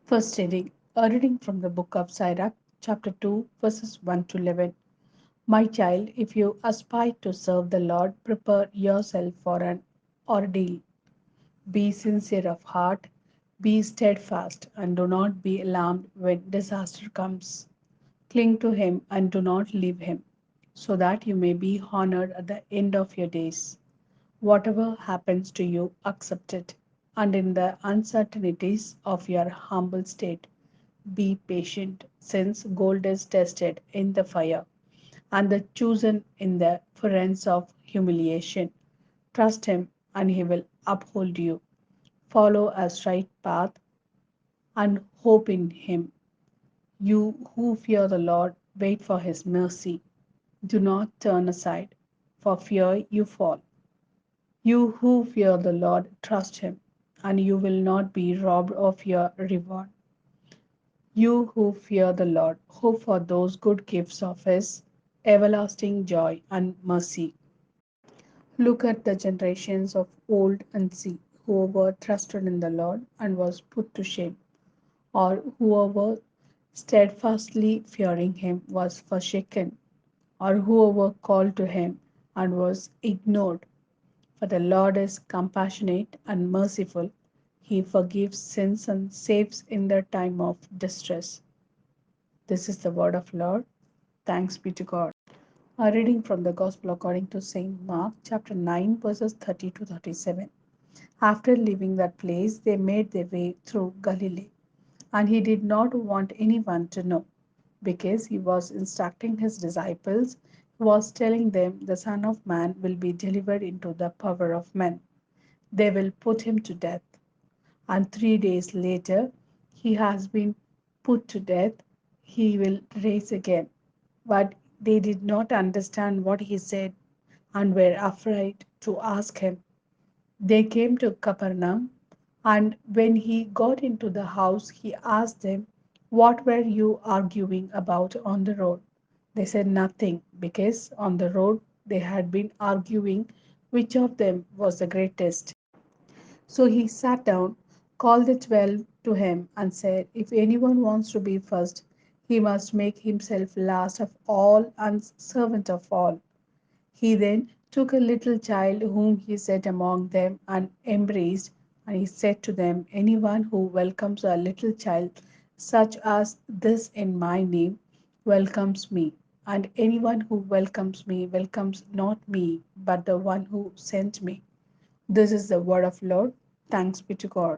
First reading, a reading from the book of Sirach, chapter 2, verses 1 to 11. My child, if you aspire to serve the Lord, prepare yourself for an ordeal. Be sincere of heart, be steadfast, and do not be alarmed when disaster comes. Cling to Him and do not leave Him, so that you may be honored at the end of your days. Whatever happens to you, accept it, and in the uncertainties of your humble state, be patient, since gold is tested in the fire, and the chosen in the furnace of humiliation. Trust Him, and He will uphold you. Follow a straight path and hope in Him. You who fear the Lord, wait for His mercy. Do not turn aside, for fear you fall. You who fear the Lord, trust Him, and you will not be robbed of your reward. You who fear the Lord, hope for those good gifts of His everlasting joy and mercy. Look at the generations of old and see whoever trusted in the Lord and was put to shame, or whoever steadfastly fearing Him was forsaken, or whoever called to Him and was ignored. For the Lord is compassionate and merciful. He forgives sins and saves in the time of distress. This is the word of Lord. Thanks be to God. A reading from the Gospel according to Saint Mark, chapter 9, verses 30 to 37. After leaving that place, they made their way through Galilee, and he did not want anyone to know, because he was instructing his disciples. He was telling them, the Son of Man will be delivered into the power of men. They will put him to death, and 3 days later he has been put to death. He will rise again. But they did not understand what he said and were afraid to ask him. They came to Capernaum, and when he got into the house, he asked them, what were you arguing about on the road? They said nothing, because on the road they had been arguing which of them was the greatest. So he sat down, called the 12 to him, and said, if anyone wants to be first, he must make himself last of all and servant of all. He then took a little child whom he set among them and embraced, and he said to them, anyone who welcomes a little child such as this in my name welcomes me, and anyone who welcomes me welcomes not me, but the one who sent me. This is the word of Lord. Thanks be to God.